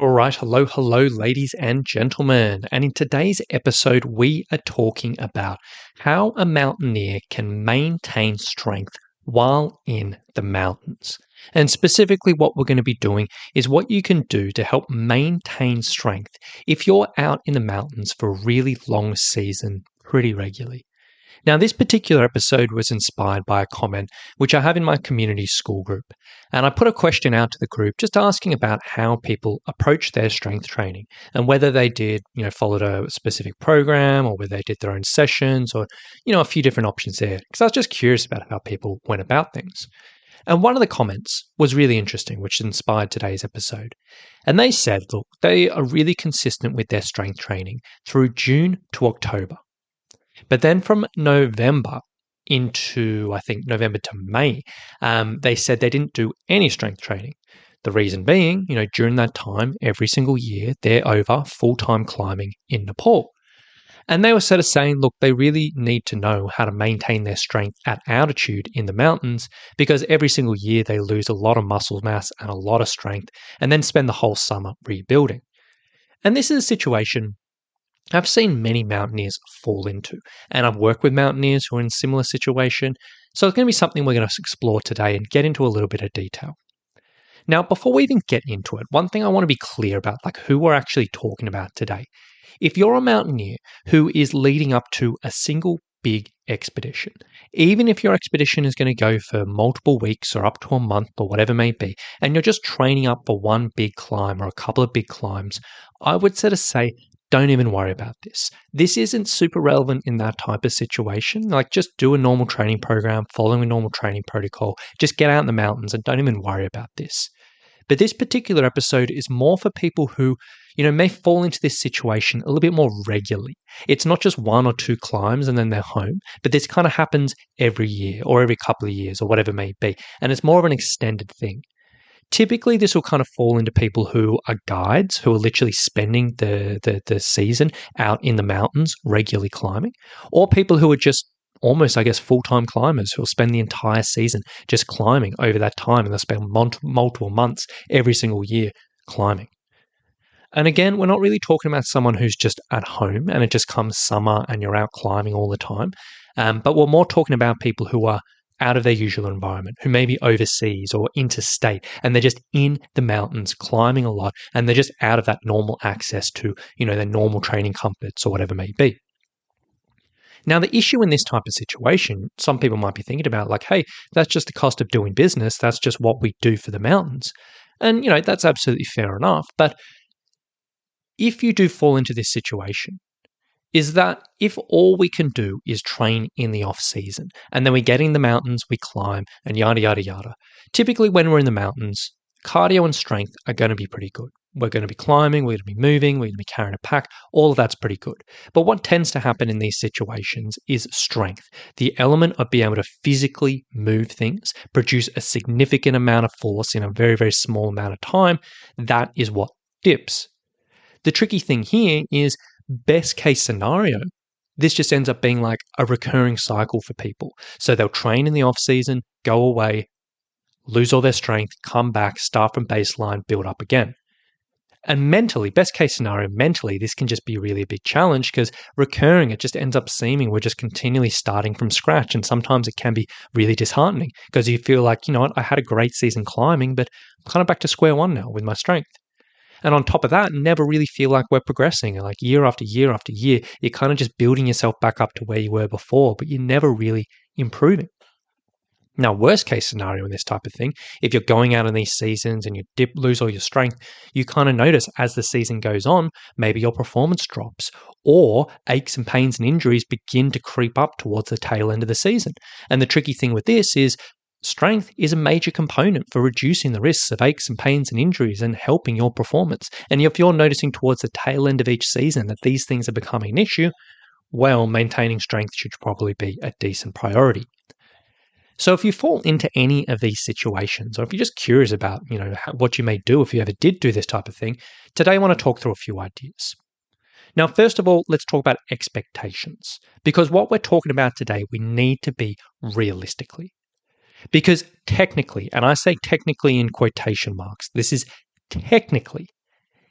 All right, hello, ladies and gentlemen. And in today's episode, we are talking about how a mountaineer can maintain strength while in the mountains. And specifically, what we're going to be doing is what you can do to help maintain strength if you're out in the mountains for a really long season pretty regularly. Now, this particular episode was inspired by a comment which I have in my community school group. And I put a question out to the group just asking about how people approach their strength training and whether they did, followed a specific program or whether they did their own sessions or, a few different options there. Because I was just curious about how people went about things. And one of the comments was really interesting, which inspired today's episode. And they said, look, they are really consistent with their strength training through June to October. But then from November into, I think, November to May, they said they didn't do any strength training. The reason being, during that time, every single year, they're over full-time climbing in Nepal. And they were sort of saying, look, they really need to know how to maintain their strength at altitude in the mountains because every single year they lose a lot of muscle mass and a lot of strength and then spend the whole summer rebuilding. And this is a situation I've seen many mountaineers fall into, and I've worked with mountaineers who are in a similar situation, so it's going to be something we're going to explore today and get into a little bit of detail. Now, before we even get into it, one thing I want to be clear about, like who we're actually talking about today. If you're a mountaineer who is leading up to a single big expedition, even if your expedition is going to go for multiple weeks or up to a month or whatever it may be, and you're just training up for one big climb or a couple of big climbs, I would sort of say, don't even worry about this. This isn't super relevant in that type of situation. Like just do a normal training program, following a normal training protocol, just get out in the mountains and don't even worry about this. But this particular episode is more for people who, may fall into this situation a little bit more regularly. It's not just one or two climbs and then they're home, but this kind of happens every year or every couple of years or whatever it may be. And it's more of an extended thing. Typically, this will kind of fall into people who are guides, who are literally spending the season out in the mountains, regularly climbing, or people who are just almost, full-time climbers who will spend the entire season just climbing over that time, and they'll spend multiple months every single year climbing. And again, we're not really talking about someone who's just at home and it just comes summer and you're out climbing all the time, but we're more talking about people who are out of their usual environment, who may be overseas or interstate, and they're just in the mountains climbing a lot, and they're just out of that normal access to, their normal training comforts or whatever it may be. Now, the issue in this type of situation, some people might be thinking about like, hey, that's just the cost of doing business. That's just what we do for the mountains. And, that's absolutely fair enough. But if you do fall into this situation, is that if all we can do is train in the off season and then we get in the mountains, we climb and yada, yada, yada. Typically when we're in the mountains, cardio and strength are going to be pretty good. We're going to be climbing, we're going to be moving, we're going to be carrying a pack. All of that's pretty good. But what tends to happen in these situations is strength, the element of being able to physically move things, produce a significant amount of force in a very, very small amount of time. That is what dips. The tricky thing here is best case scenario, this just ends up being like a recurring cycle for people. So they'll train in the off season, go away, lose all their strength, come back, start from baseline, build up again. And mentally, best case scenario, mentally, this can just be really a big challenge because recurring, it just ends up seeming we're just continually starting from scratch. And sometimes it can be really disheartening because you feel like, I had a great season climbing, but I'm kind of back to square one now with my strength. And on top of that, never really feel like we're progressing. Like year after year after year, you're kind of just building yourself back up to where you were before, but you're never really improving. Now, worst case scenario in this type of thing, if you're going out in these seasons and you lose all your strength, you kind of notice as the season goes on, maybe your performance drops or aches and pains and injuries begin to creep up towards the tail end of the season. And the tricky thing with this is strength is a major component for reducing the risks of aches and pains and injuries and helping your performance. And if you're noticing towards the tail end of each season that these things are becoming an issue, well, maintaining strength should probably be a decent priority. So if you fall into any of these situations, or if you're just curious about, what you may do if you ever did do this type of thing, today I want to talk through a few ideas. Now, first of all, let's talk about expectations, because what we're talking about today, we need to be realistically. Because technically, and I say technically in quotation marks, this is technically,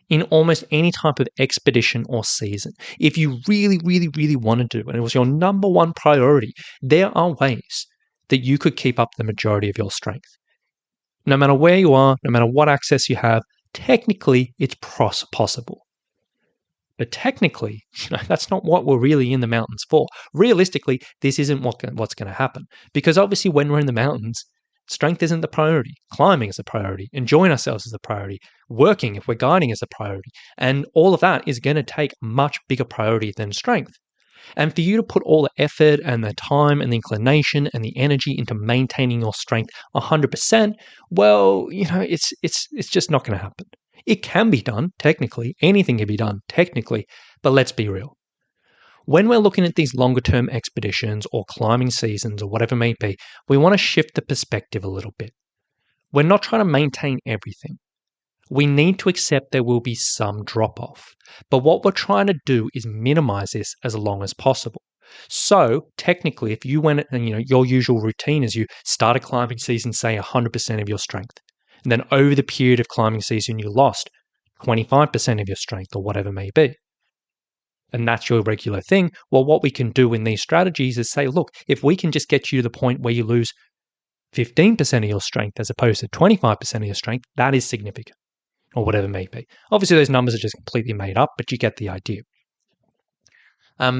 in almost any type of expedition or season. If you really, really, really wanted to, and it was your number one priority, there are ways that you could keep up the majority of your strength. No matter where you are, no matter what access you have, technically it's possible. But technically, that's not what we're really in the mountains for. Realistically, this isn't what's going to happen. Because obviously when we're in the mountains, strength isn't the priority. Climbing is the priority. Enjoying ourselves is the priority. Working, if we're guiding, is the priority. And all of that is going to take much bigger priority than strength. And for you to put all the effort and the time and the inclination and the energy into maintaining your strength 100%, well, it's just not going to happen. It can be done, technically. Anything can be done, technically. But let's be real. When we're looking at these longer term expeditions or climbing seasons or whatever it may be, we want to shift the perspective a little bit. We're not trying to maintain everything. We need to accept there will be some drop off. But what we're trying to do is minimize this as long as possible. So technically, if you went and your usual routine is you start a climbing season, say 100% of your strength, and then over the period of climbing season, you lost 25% of your strength or whatever it may be, and that's your regular thing, well, what we can do in these strategies is say, look, if we can just get you to the point where you lose 15% of your strength as opposed to 25% of your strength, that is significant, or whatever it may be. Obviously, those numbers are just completely made up, but you get the idea.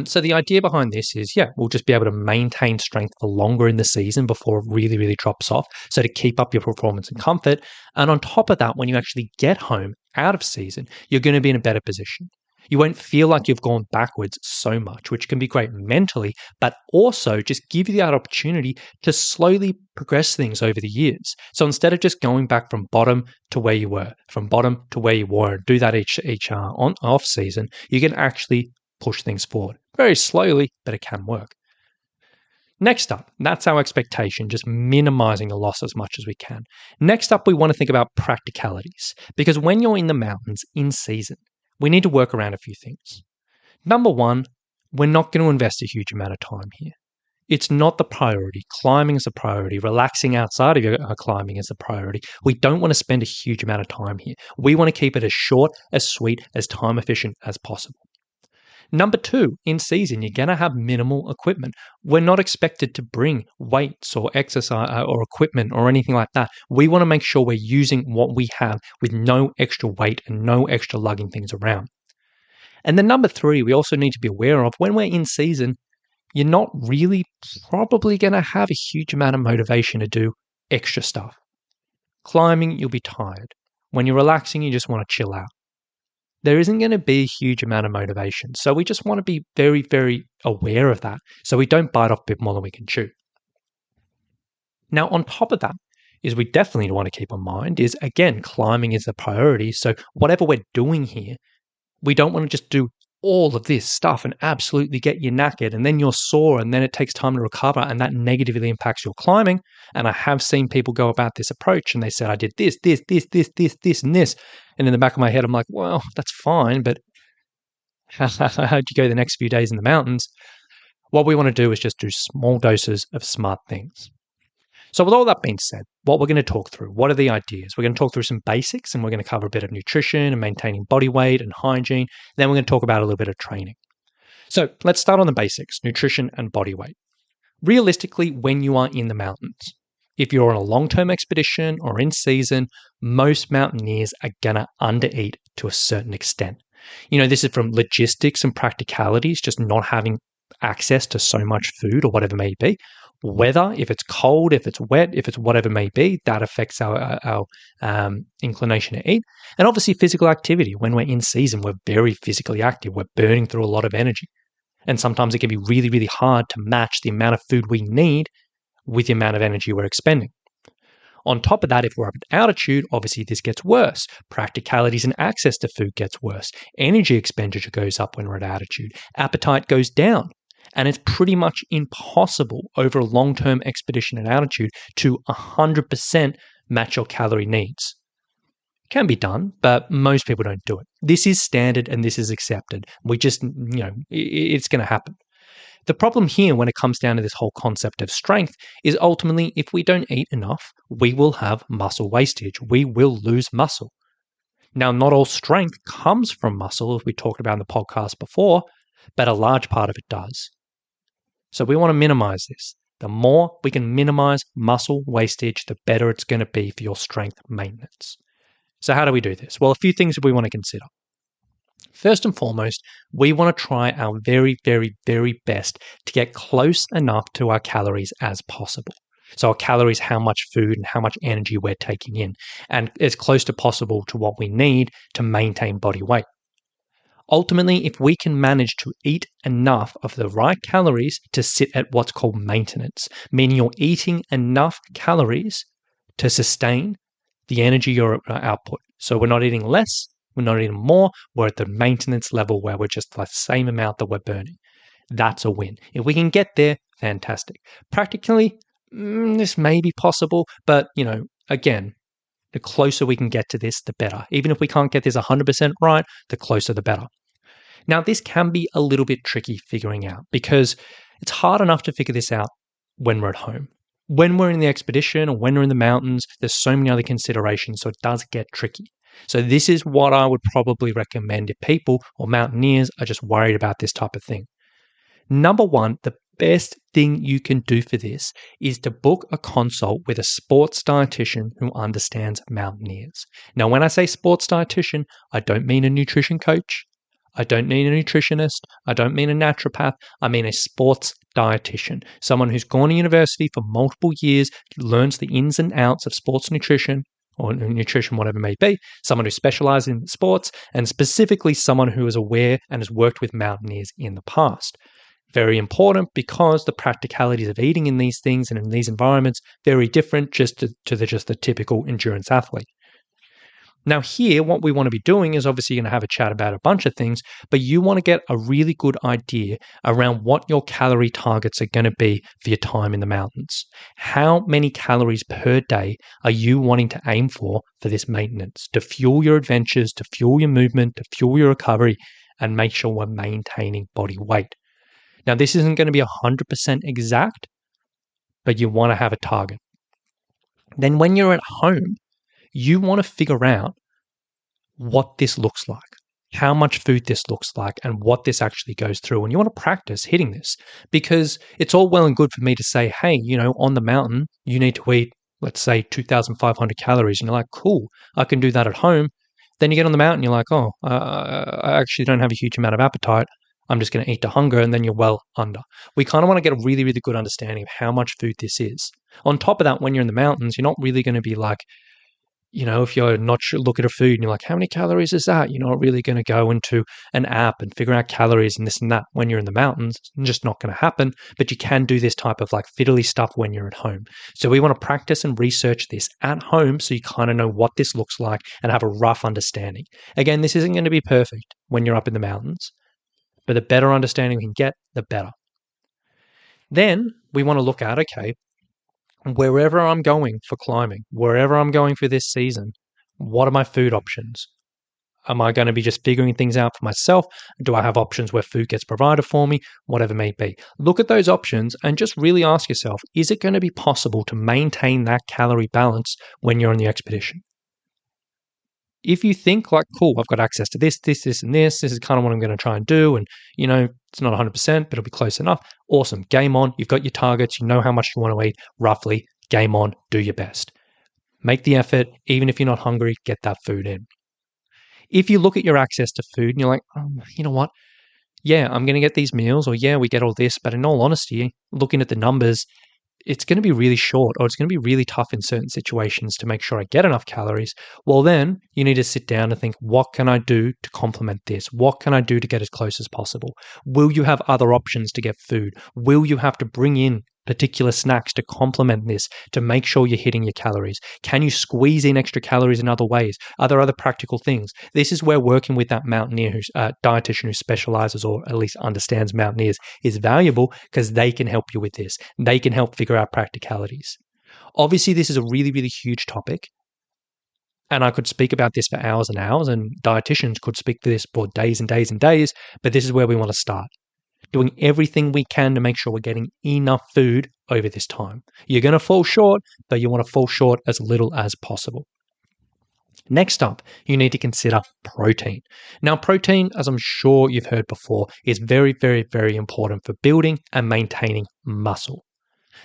So the idea behind this is, we'll just be able to maintain strength for longer in the season before it really, really drops off. So to keep up your performance and comfort. And on top of that, when you actually get home out of season, you're going to be in a better position. You won't feel like you've gone backwards so much, which can be great mentally, but also just give you that opportunity to slowly progress things over the years. So instead of just going back from bottom to where you were, from bottom to where you were, and do that each off season, you can actually push things forward very slowly, but it can work. Next up, that's our expectation, just minimizing the loss as much as we can. Next up, we want to think about practicalities, because when you're in the mountains in season, we need to work around a few things. Number one, we're not going to invest a huge amount of time here. It's not the priority. Climbing is a priority. Relaxing outside of your climbing is a priority. We don't want to spend a huge amount of time here. We want to keep it as short, as sweet, as time efficient as possible. Number two, in season, you're going to have minimal equipment. We're not expected to bring weights or exercise or equipment or anything like that. We want to make sure we're using what we have with no extra weight and no extra lugging things around. And then number three, we also need to be aware of when we're in season, you're not really probably going to have a huge amount of motivation to do extra stuff. Climbing, you'll be tired. When you're relaxing, you just want to chill out. There isn't going to be a huge amount of motivation. So we just want to be very, very aware of that so we don't bite off a bit more than we can chew. Now, on top of that, is we definitely want to keep in mind is, again, climbing is a priority. So whatever we're doing here, we don't want to just do all of this stuff and absolutely get you knackered and then you're sore and then it takes time to recover and that negatively impacts your climbing. And I have seen people go about this approach and they said, I did this, and this. And in the back of my head, I'm like, well, that's fine, but how'd you go the next few days in the mountains? What we want to do is just do small doses of smart things. So with all that being said, what we're going to talk through, what are the ideas? We're going to talk through some basics and we're going to cover a bit of nutrition and maintaining body weight and hygiene. Then we're going to talk about a little bit of training. So let's start on the basics, nutrition and body weight. Realistically, when you are in the mountains, if you're on a long-term expedition or in season, most mountaineers are going to undereat to a certain extent. This is from logistics and practicalities, just not having access to so much food or whatever it may be. Weather, if it's cold, if it's wet, if it's whatever it may be, that affects our inclination to eat. And obviously physical activity. When we're in season, we're very physically active. We're burning through a lot of energy. And sometimes it can be really, really hard to match the amount of food we need with the amount of energy we're expending. On top of that, if we're up at altitude, obviously this gets worse. Practicalities and access to food gets worse. Energy expenditure goes up when we're at altitude. Appetite goes down. And it's pretty much impossible over a long-term expedition at altitude to 100% match your calorie needs. It can be done, but most people don't do it. This is standard and this is accepted. We just, it's going to happen. The problem here when it comes down to this whole concept of strength is ultimately if we don't eat enough, we will have muscle wastage. We will lose muscle. Now, not all strength comes from muscle, as we talked about in the podcast before, but a large part of it does. So we want to minimize this. The more we can minimize muscle wastage, the better it's going to be for your strength maintenance. So how do we do this? Well, a few things we want to consider. First and foremost, we want to try our very, very, very best to get close enough to our calories as possible. So our calories, how much food and how much energy we're taking in, and as close to possible to what we need to maintain body weight. Ultimately, if we can manage to eat enough of the right calories to sit at what's called maintenance, meaning you're eating enough calories to sustain the energy you're output. So we're not eating less, we're not eating more, we're at the maintenance level where we're just the same amount that we're burning. That's a win. If we can get there, fantastic. Practically, this may be possible, but again, the closer we can get to this, the better. Even if we can't get this 100% right, the closer the better. Now, this can be a little bit tricky figuring out because it's hard enough to figure this out when we're at home. When we're in the expedition or when we're in the mountains, there's so many other considerations, so it does get tricky. So this is what I would probably recommend if people or mountaineers are just worried about this type of thing. Number one, the best thing you can do for this is to book a consult with a sports dietitian who understands mountaineers. Now, when I say sports dietitian, I don't mean a nutrition coach. I don't mean a nutritionist. I don't mean a naturopath. I mean a sports dietitian, someone who's gone to university for multiple years, learns the ins and outs of sports nutrition or nutrition, whatever it may be, someone who specializes in sports, and specifically someone who is aware and has worked with mountaineers in the past. Very important because the practicalities of eating in these things and in these environments very different just to the typical endurance athlete. Now here, what we want to be doing is obviously going to have a chat about a bunch of things, but you want to get a really good idea around what your calorie targets are going to be for your time in the mountains. How many calories per day are you wanting to aim for this maintenance, to fuel your adventures, to fuel your movement, to fuel your recovery, and make sure we're maintaining body weight? Now, this isn't going to be 100% exact, but you want to have a target. Then when you're at home, you want to figure out what this looks like, how much food this looks like, and what this actually goes through. And you want to practice hitting this because it's all well and good for me to say, hey, on the mountain, you need to eat, let's say, 2,500 calories. And you're like, cool, I can do that at home. Then you get on the mountain, you're like, oh, I actually don't have a huge amount of appetite. I'm just going to eat to hunger, and then you're well under. We kind of want to get a really, really good understanding of how much food this is. On top of that, when you're in the mountains, you're not really going to be like, if you're not sure, look at a food and you're like, how many calories is that? You're not really going to go into an app and figure out calories and this and that when you're in the mountains. It's just not going to happen. But you can do this type of like fiddly stuff when you're at home. So we want to practice and research this at home so you kind of know what this looks like and have a rough understanding. Again, this isn't going to be perfect when you're up in the mountains, but the better understanding we can get, the better. Then we want to look at, okay, wherever I'm going for climbing, wherever I'm going for this season, what are my food options? Am I going to be just figuring things out for myself? Do I have options where food gets provided for me? Whatever it may be. Look at those options and just really ask yourself, is it going to be possible to maintain that calorie balance when you're on the expedition? If you think like, cool, I've got access to this, and this is kind of what I'm going to try and do, and it's not 100%, but it'll be close enough. Awesome. Game on. You've got your targets. You know how much you want to eat roughly. Game on. Do your best. Make the effort. Even if you're not hungry, get that food in. If you look at your access to food and you're like, oh, you know what? Yeah, I'm going to get these meals, or yeah, we get all this, but in all honesty, looking at the numbers, it's going to be really short, or it's going to be really tough in certain situations to make sure I get enough calories. Well, then you need to sit down and think, what can I do to complement this? What can I do to get as close as possible? Will you have other options to get food? Will you have to bring in particular snacks to complement this to make sure you're hitting your calories? Can you squeeze in extra calories in other ways? Are there other practical things? This is where working with that mountaineer who's dietitian who specializes or at least understands mountaineers is valuable because they can help you with this. They can help figure out practicalities. Obviously, this is a really, really huge topic. And I could speak about this for hours and hours, and dietitians could speak for this for days and days and days, but this is where we want to start. Doing everything we can to make sure we're getting enough food over this time. You're going to fall short, but you want to fall short as little as possible. Next up, you need to consider protein. Now, protein, as I'm sure you've heard before, is very, very, very important for building and maintaining muscle.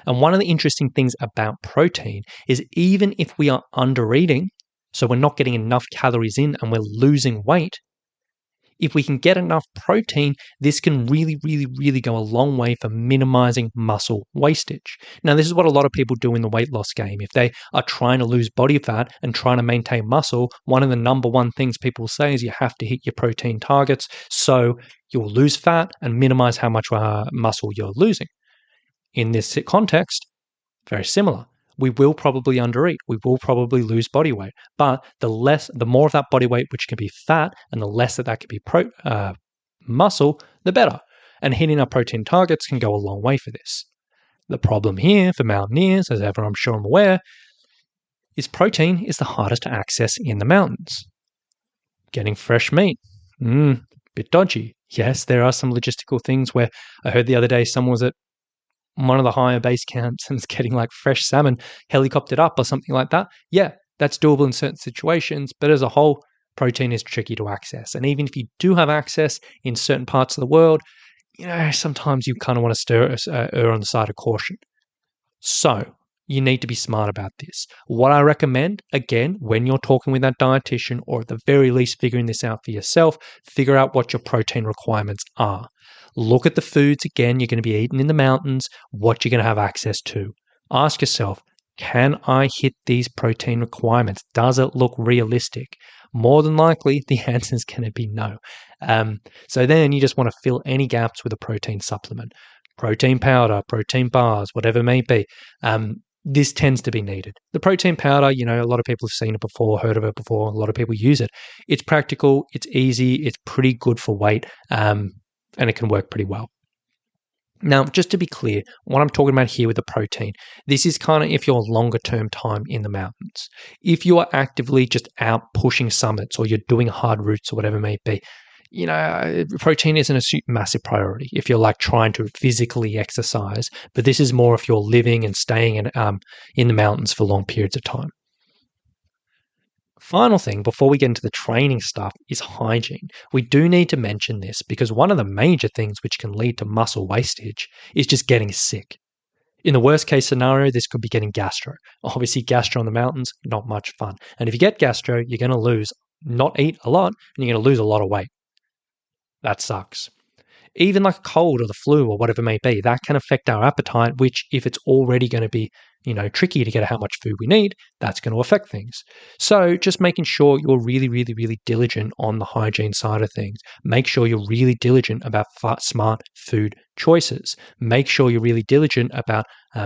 And one of the interesting things about protein is even if we are under eating, so we're not getting enough calories in and we're losing weight, if we can get enough protein, this can really, really, really go a long way for minimizing muscle wastage. Now, this is what a lot of people do in the weight loss game. If they are trying to lose body fat and trying to maintain muscle, one of the number one things people say is you have to hit your protein targets so you'll lose fat and minimize how much muscle you're losing. In this context, very similar. We will probably undereat. We will probably lose body weight. But the more of that body weight, which can be fat, and the less that can be muscle, the better. And hitting our protein targets can go a long way for this. The problem here for mountaineers, as I'm sure I'm aware, is protein is the hardest to access in the mountains. Getting fresh meat, bit dodgy. Yes, there are some logistical things where I heard the other day someone was at one of the higher base camps and is getting like fresh salmon helicoptered up or something like that. Yeah, that's doable in certain situations, but as a whole, protein is tricky to access. And even if you do have access in certain parts of the world, sometimes you kind of want to err on the side of caution. So you need to be smart about this. What I recommend, again, when you're talking with that dietitian, or at the very least figuring this out for yourself, figure out what your protein requirements are. Look at the foods, again, you're going to be eating in the mountains, what you're going to have access to. Ask yourself, can I hit these protein requirements? Does it look realistic? More than likely, the answer is going to be no. So then you just want to fill any gaps with a protein supplement. Protein powder, protein bars, whatever it may be. This tends to be needed. The protein powder, a lot of people have seen it before, heard of it before. A lot of people use it. It's practical, it's easy, it's pretty good for weight, and it can work pretty well. Now, just to be clear, what I'm talking about here with the protein, this is kind of if you're longer term time in the mountains. If you are actively just out pushing summits or you're doing hard routes or whatever it may be, protein isn't a massive priority if you're like trying to physically exercise, but this is more if you're living and staying in the mountains for long periods of time. Final thing before we get into the training stuff is hygiene. We do need to mention this because one of the major things which can lead to muscle wastage is just getting sick. In the worst case scenario, this could be getting gastro. Obviously, gastro in the mountains, not much fun. And if you get gastro, you're going to not eat a lot, and you're going to lose a lot of weight. That sucks. Even like a cold or the flu or whatever it may be, that can affect our appetite, which if it's already going to be, tricky to get how much food we need, that's going to affect things. So just making sure you're really, really, really diligent on the hygiene side of things. Make sure you're really diligent about smart food choices. Make sure you're really diligent about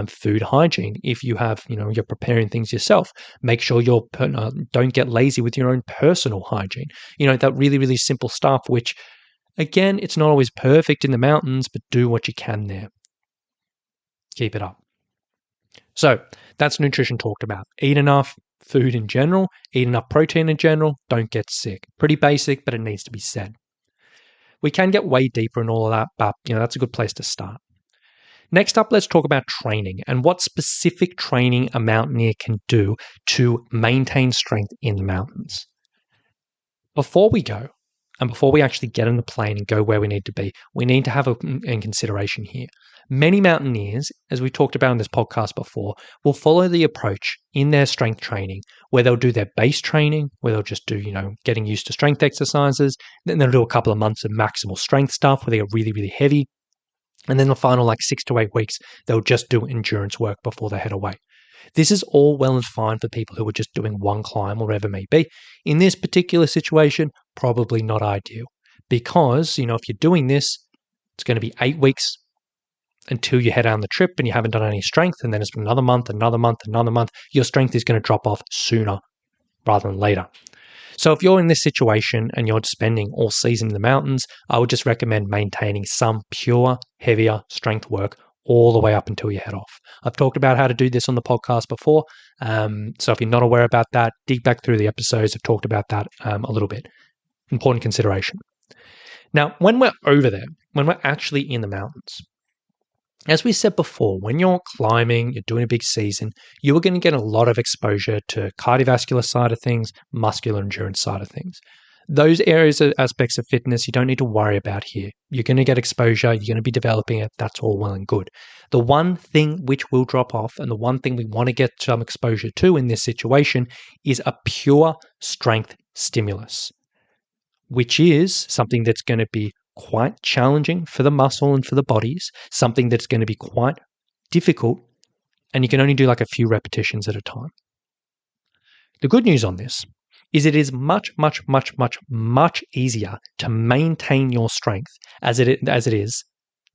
food hygiene. If you have, you're preparing things yourself, make sure don't get lazy with your own personal hygiene. That really, really simple stuff, which again, it's not always perfect in the mountains, but do what you can there. Keep it up. So that's nutrition talked about. Eat enough food in general, eat enough protein in general, don't get sick. Pretty basic, but it needs to be said. We can get way deeper in all of that, but that's a good place to start. Next up, let's talk about training and what specific training a mountaineer can do to maintain strength in the mountains. Before we go, and before we actually get on the plane and go where we need to be, we need to have in consideration here. Many mountaineers, as we talked about in this podcast before, will follow the approach in their strength training where they'll do their base training, where they'll just do, getting used to strength exercises. Then they'll do a couple of months of maximal strength stuff where they get really, really heavy. And then the final 6 to 8 weeks, they'll just do endurance work before they head away. This is all well and fine for people who are just doing one climb or whatever it may be. In this particular situation, probably not ideal because, if you're doing this, it's going to be 8 weeks until you head on the trip and you haven't done any strength. And then it's another month, another month, another month. Your strength is going to drop off sooner rather than later. So if you're in this situation and you're spending all season in the mountains, I would just recommend maintaining some pure, heavier strength work all the way up until you head off. I've talked about how to do this on the podcast before. So if you're not aware about that, dig back through the episodes. I've talked about that a little bit. Important consideration. Now, when we're over there, when we're actually in the mountains, As we said before, when you're climbing, you're doing a big season, you are going to get a lot of exposure to cardiovascular side of things, muscular endurance side of things. Those areas of aspects of fitness you don't need to worry about here. You're going to get exposure, you're going to be developing it, that's all well and good. The one thing which will drop off and the one thing we want to get some exposure to in this situation is a pure strength stimulus, which is something that's going to be quite challenging for the muscle and for the bodies, something that's going to be quite difficult, and you can only do like a few repetitions at a time. The good news on this is it is much, much, much, much, much easier to maintain your strength as it is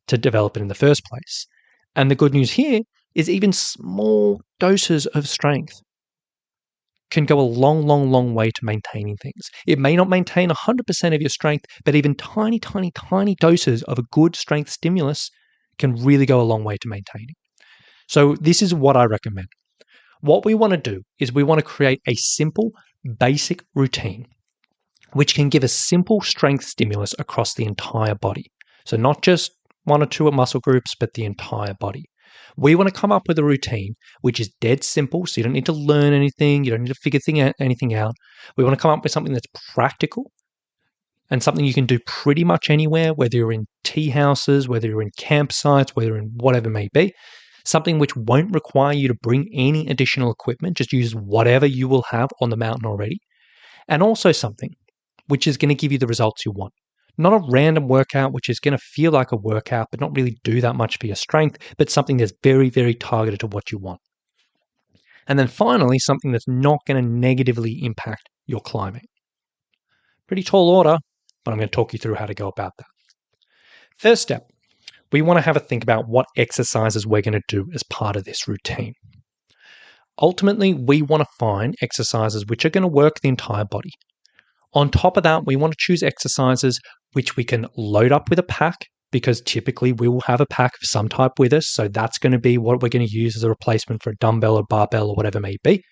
to develop it in the first place. And the good news here is even small doses of strength can go a long, long, long way to maintaining things. It may not maintain 100% of your strength, but even tiny, tiny, tiny doses of a good strength stimulus can really go a long way to maintaining. So this is what I recommend. What we want to do is we want to create a simple, basic routine which can give a simple strength stimulus across the entire body. So not just one or two muscle groups, but the entire body. We want to come up with a routine which is dead simple, so you don't need to learn anything, you don't need to figure anything out. We want to come up with something that's practical and something you can do pretty much anywhere, whether you're in tea houses, whether you're in campsites, whether in whatever it may be. Something which won't require you to bring any additional equipment, just use whatever you will have on the mountain already. And also something which is going to give you the results you want. Not a random workout which is going to feel like a workout but not really do that much for your strength, but something that's very, very targeted to what you want. And then finally, something that's not going to negatively impact your climbing. Pretty tall order, but I'm going to talk you through how to go about that. First step, we want to have a think about what exercises we're going to do as part of this routine. Ultimately, we want to find exercises which are going to work the entire body. On top of that, we want to choose exercises which we can load up with a pack, because typically we will have a pack of some type with us. So that's going to be what we're going to use as a replacement for a dumbbell or barbell or whatever it may be.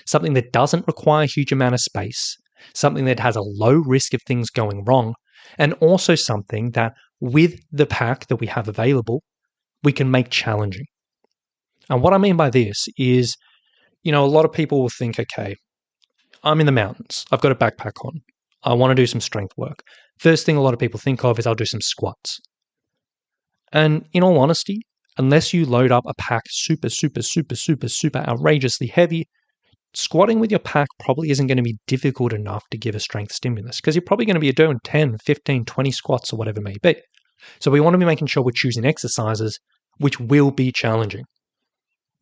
Something that doesn't require a huge amount of space, something that has a low risk of things going wrong, and also something that with the pack that we have available, we can make challenging. And what I mean by this is, a lot of people will think, okay, I'm in the mountains. I've got a backpack on. I want to do some strength work. First thing a lot of people think of is I'll do some squats. And in all honesty, unless you load up a pack super, super, super, super, super outrageously heavy, squatting with your pack probably isn't going to be difficult enough to give a strength stimulus, because you're probably going to be doing 10, 15, 20 squats or whatever it may be. So we want to be making sure we're choosing exercises which will be challenging.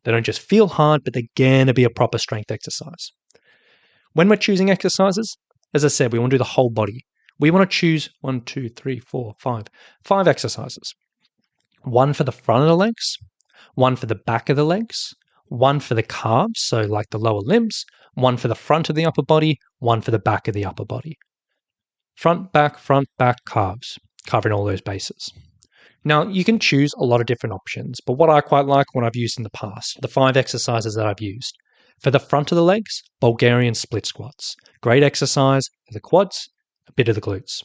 They don't just feel hard, but they're going to be a proper strength exercise. When we're choosing exercises, as I said, we want to do the whole body. We want to choose 5 exercises. One for the front of the legs, one for the back of the legs, one for the calves, so like the lower limbs, one for the front of the upper body, one for the back of the upper body. Front, back, calves, covering all those bases. Now, you can choose a lot of different options, but what I quite like, what I've used in the past, the 5 exercises that I've used. For the front of the legs, Bulgarian split squats. Great exercise for the quads, a bit of the glutes.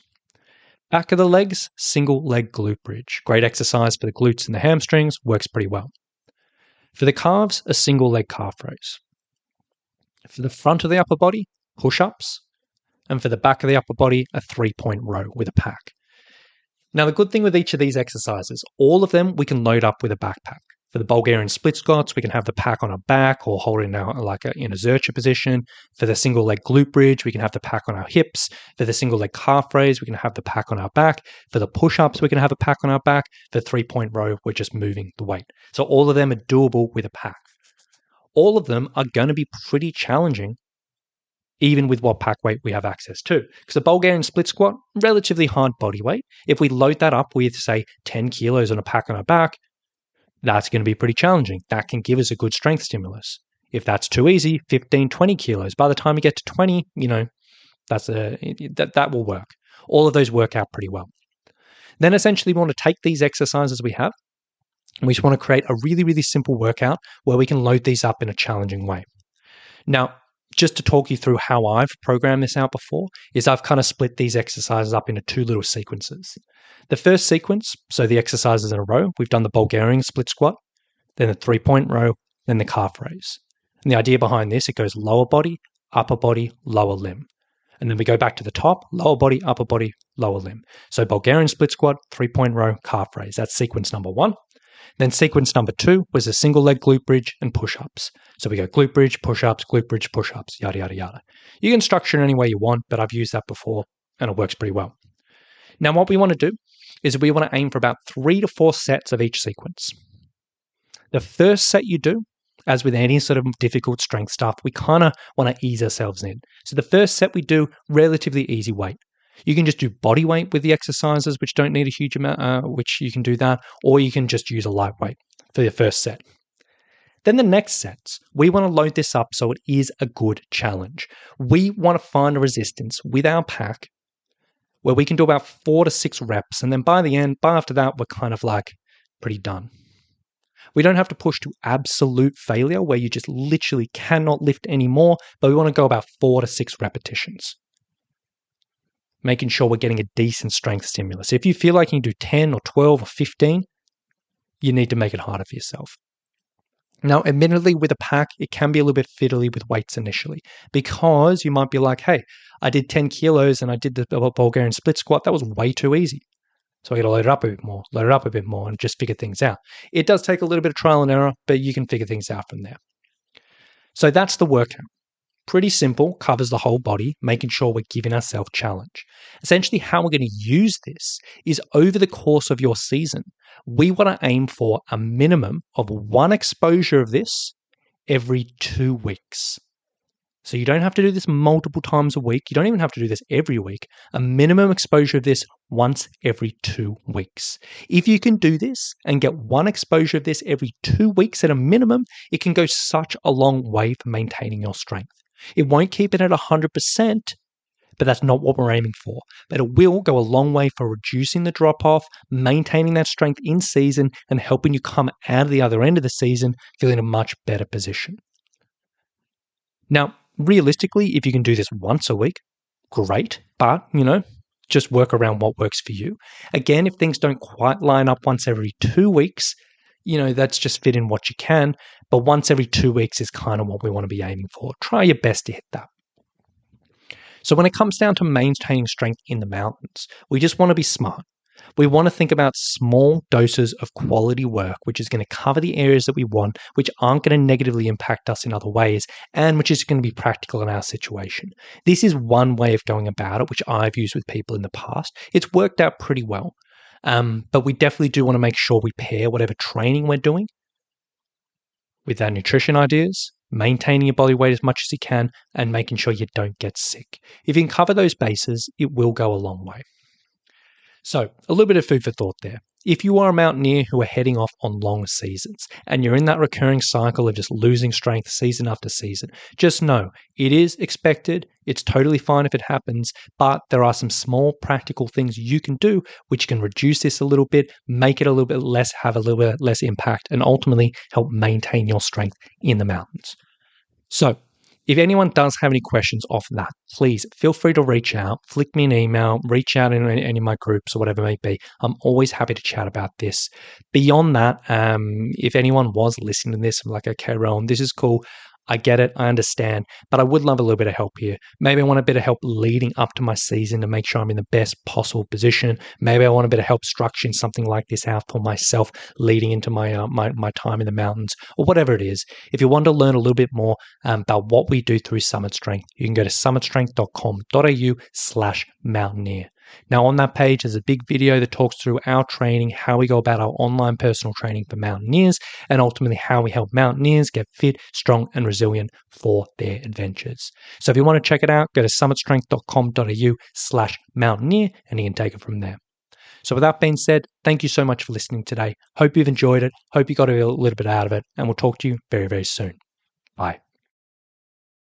Back of the legs, single leg glute bridge. Great exercise for the glutes and the hamstrings, works pretty well. For the calves, a single leg calf raise. For the front of the upper body, push-ups. And for the back of the upper body, a 3-point row with a pack. Now, the good thing with each of these exercises, all of them we can load up with a backpack. For the Bulgarian split squats, we can have the pack on our back or hold it in a Zercher position. For the single leg glute bridge, we can have the pack on our hips. For the single leg calf raise, we can have the pack on our back. For the push-ups, we can have a pack on our back. For 3-point row, we're just moving the weight. So all of them are doable with a pack. All of them are going to be pretty challenging, even with what pack weight we have access to. Because the Bulgarian split squat, relatively hard body weight. If we load that up with, say, 10 kilos on a pack on our back, that's going to be pretty challenging. That can give us a good strength stimulus. If that's too easy, 15, 20 kilos. By the time we get to 20, that will work. All of those work out pretty well. Then essentially we want to take these exercises we have, and we just want to create a really, really simple workout where we can load these up in a challenging way. Now, just to talk you through how I've programmed this out before, is I've kind of split these exercises up into two little sequences. The first sequence, so the exercises in a row, we've done the Bulgarian split squat, then the 3-point row, then the calf raise. And the idea behind this, it goes lower body, lower limb. And then we go back to the top, lower body, lower limb. So Bulgarian split squat, 3-point row, calf raise. That's sequence number 1. Then sequence number 2 was a single leg glute bridge and push-ups. So we go glute bridge, push-ups, yada, yada, yada. You can structure it any way you want, but I've used that before and it works pretty well. Now what we want to do is we want to aim for about 3 to 4 sets of each sequence. The first set you do, as with any sort of difficult strength stuff, we kind of want to ease ourselves in. So the first set we do, relatively easy weight. You can just do body weight with the exercises, which don't need a huge amount, which you can do that, or you can just use a lightweight for your first set. Then the next sets, we want to load this up so it is a good challenge. We want to find a resistance with our pack where we can do about 4 to 6 reps, and then by after that, we're kind of like pretty done. We don't have to push to absolute failure where you just literally cannot lift anymore, but we want to go about 4 to 6 repetitions. Making sure we're getting a decent strength stimulus. If you feel like you can do 10 or 12 or 15, you need to make it harder for yourself. Now, admittedly, with a pack, it can be a little bit fiddly with weights initially because you might be like, hey, I did 10 kilos and I did the Bulgarian split squat. That was way too easy. So I got to load it up a bit more and just figure things out. It does take a little bit of trial and error, but you can figure things out from there. So that's the workout. Pretty simple, covers the whole body, making sure we're giving ourselves challenge. Essentially, how we're going to use this is over the course of your season, we want to aim for a minimum of 1 exposure of this every 2 weeks. So you don't have to do this multiple times a week. You don't even have to do this every week. A minimum exposure of this once every 2 weeks. If you can do this and get 1 exposure of this every 2 weeks at a minimum, it can go such a long way for maintaining your strength. It won't keep it at 100%, but that's not what we're aiming for. But it will go a long way for reducing the drop-off, maintaining that strength in season, and helping you come out of the other end of the season feeling in a much better position. Now, realistically, if you can do this once a week, great, but, just work around what works for you. Again, if things don't quite line up once every 2 weeks, that's just fit in what you can, but once every 2 weeks is kind of what we want to be aiming for. Try your best to hit that. So when it comes down to maintaining strength in the mountains, we just want to be smart. We want to think about small doses of quality work, which is going to cover the areas that we want, which aren't going to negatively impact us in other ways, and which is going to be practical in our situation. This is one way of going about it, which I've used with people in the past. It's worked out pretty well. But we definitely do want to make sure we pair whatever training we're doing with our nutrition ideas, maintaining your body weight as much as you can, and making sure you don't get sick. If you can cover those bases, it will go a long way. So, a little bit of food for thought there. If you are a mountaineer who are heading off on long seasons and you're in that recurring cycle of just losing strength season after season, just know it is expected. It's totally fine if it happens, but there are some small practical things you can do which can reduce this a little bit, make it a little bit less, have a little bit less impact, and ultimately help maintain your strength in the mountains. So, if anyone does have any questions off that, please feel free to reach out, flick me an email, reach out in any of my groups or whatever it may be. I'm always happy to chat about this. Beyond that, if anyone was listening to this, I'm like, okay, Rowan, this is cool. I get it. I understand. But I would love a little bit of help here. Maybe I want a bit of help leading up to my season to make sure I'm in the best possible position. Maybe I want a bit of help structuring something like this out for myself leading into my my time in the mountains or whatever it is. If you want to learn a little bit more about what we do through Summit Strength, you can go to summitstrength.com.au/mountaineer. Now on that page, there's a big video that talks through our training, how we go about our online personal training for mountaineers, and ultimately how we help mountaineers get fit, strong, and resilient for their adventures. So if you want to check it out, go to summitstrength.com.au/mountaineer, and you can take it from there. So with that being said, thank you so much for listening today. Hope you've enjoyed it. Hope you got a little bit out of it, and we'll talk to you very, very soon. Bye.